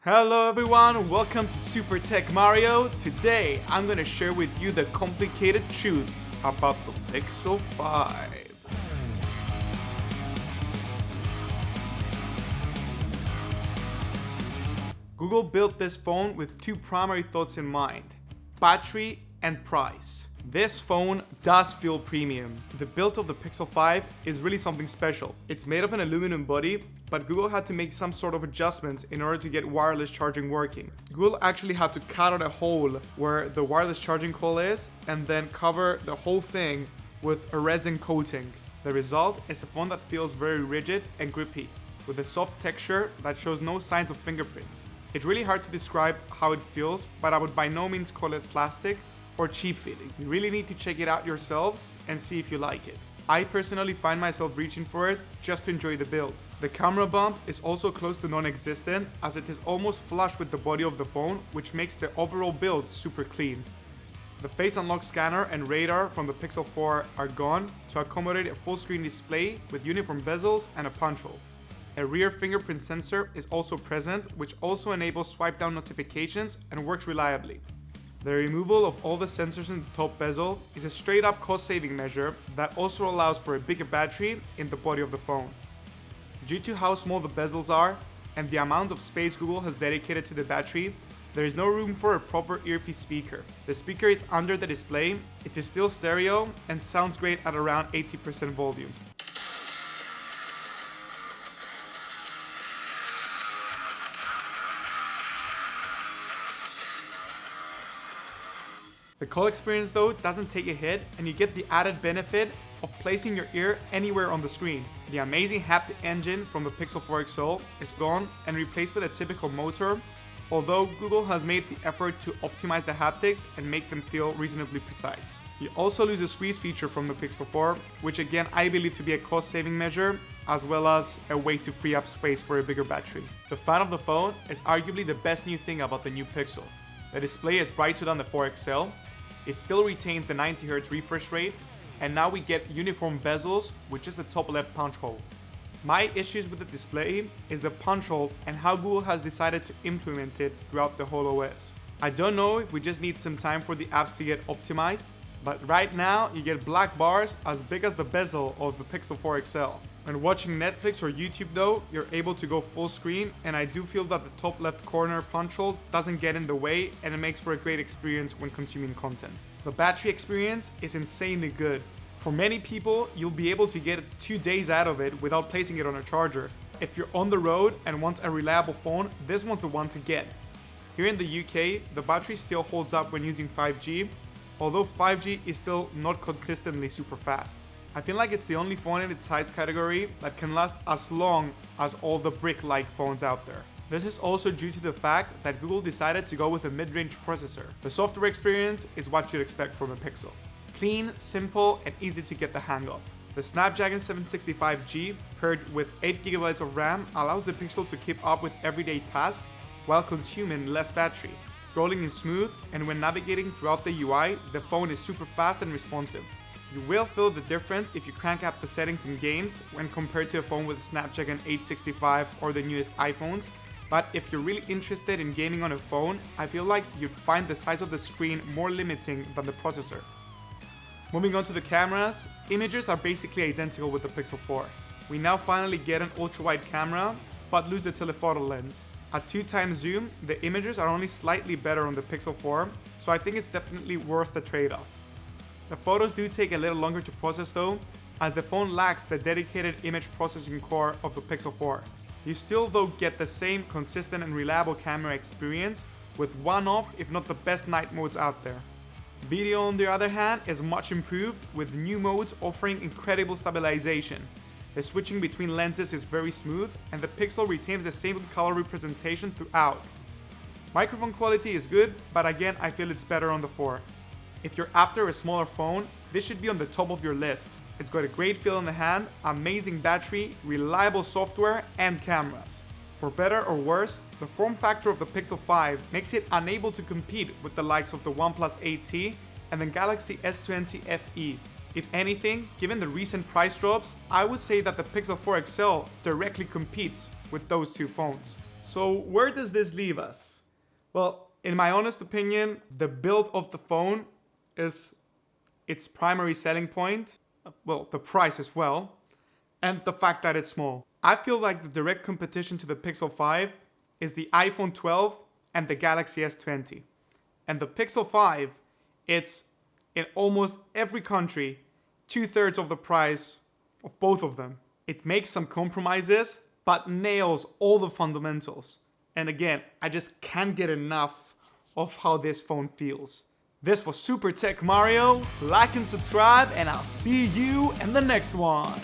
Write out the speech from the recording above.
Hello everyone, welcome to Super Tech Mario. Today I'm gonna share with you the complicated truth about the Pixel 5. Google built this phone with two primary thoughts in mind: battery and price. This phone does feel premium. The build of the Pixel 5 is really something special. It's made of an aluminum body, but Google had to make some sort of adjustments in order to get wireless charging working. Google actually had to cut out a hole where the wireless charging coil is and then cover the whole thing with a resin coating. The result is a phone that feels very rigid and grippy, with a soft texture that shows no signs of fingerprints. It's really hard to describe how it feels, but I would by no means call it plastic or cheap feeling. You really need to check it out yourselves and see if you like it. I personally find myself reaching for it just to enjoy the build. The camera bump is also close to non-existent, as it is almost flush with the body of the phone, which makes the overall build super clean. The face unlock scanner and radar from the Pixel 4 are gone to accommodate a full screen display with uniform bezels and a punch hole. A rear fingerprint sensor is also present, which also enables swipe down notifications and works reliably. The removal of all the sensors in the top bezel is a straight up cost saving measure that also allows for a bigger battery in the body of the phone. Due to how small the bezels are and the amount of space Google has dedicated to the battery, there is no room for a proper earpiece speaker. The speaker is under the display, it is still stereo and sounds great at around 80% volume. The call experience though doesn't take a hit, and you get the added benefit of placing your ear anywhere on the screen. The amazing haptic engine from the Pixel 4 XL is gone and replaced with a typical motor, although Google has made the effort to optimize the haptics and make them feel reasonably precise. You also lose the squeeze feature from the Pixel 4, which again I believe to be a cost saving measure, as well as a way to free up space for a bigger battery. The fan of the phone is arguably the best new thing about the new Pixel. The display is brighter than the 4 XL, it still retains the 90Hz refresh rate, and now we get uniform bezels with just the top left punch hole. My issues with the display is the punch hole and how Google has decided to implement it throughout the whole OS. I don't know if we just need some time for the apps to get optimized, but right now you get black bars as big as the bezel of the Pixel 4 XL. When watching Netflix or YouTube though, you're able to go full screen, and I do feel that the top left corner punch hole doesn't get in the way, and it makes for a great experience when consuming content. The battery experience is insanely good. For many people, you'll be able to get 2 days out of it without placing it on a charger. If you're on the road and want a reliable phone, this one's the one to get. Here in the UK, the battery still holds up when using 5G, although 5G is still not consistently super fast. I feel like it's the only phone in its size category that can last as long as all the brick-like phones out there. This is also due to the fact that Google decided to go with a mid-range processor. The software experience is what you'd expect from a Pixel. Clean, simple, and easy to get the hang of. The Snapdragon 765G paired with 8GB of RAM allows the Pixel to keep up with everyday tasks while consuming less battery. Scrolling is smooth, and when navigating throughout the UI, the phone is super fast and responsive. You will feel the difference if you crank up the settings in games when compared to a phone with a Snapdragon 865 or the newest iPhones, but if you're really interested in gaming on a phone, I feel like you'd find the size of the screen more limiting than the processor. Moving on to the cameras, images are basically identical with the Pixel 4. We now finally get an ultra-wide camera, but lose the telephoto lens. At 2x zoom, the images are only slightly better on the Pixel 4, so I think it's definitely worth the trade-off. The photos do take a little longer to process though, as the phone lacks the dedicated image processing core of the Pixel 4. You still though get the same consistent and reliable camera experience with one of, if not the best night modes out there. Video on the other hand is much improved, with new modes offering incredible stabilization. The switching between lenses is very smooth, and the Pixel retains the same color representation throughout. Microphone quality is good, but again I feel it's better on the 4. If you're after a smaller phone, this should be on the top of your list. It's got a great feel in the hand, amazing battery, reliable software, and cameras. For better or worse, the form factor of the Pixel 5 makes it unable to compete with the likes of the OnePlus 8T and the Galaxy S20 FE. If anything, given the recent price drops, I would say that the Pixel 4 XL directly competes with those two phones. So where does this leave us? Well, in my honest opinion, the build of the phone is its primary selling point. Well, the price as well. And the fact that it's small. I feel like the direct competition to the Pixel 5 is the iPhone 12 and the Galaxy S20. And the Pixel 5, it's in almost every country 2/3 of the price of both of them. It makes some compromises, but nails all the fundamentals. And again, I just can't get enough of how this phone feels. This was Super Tech Mario. Like and subscribe, and I'll see you in the next one.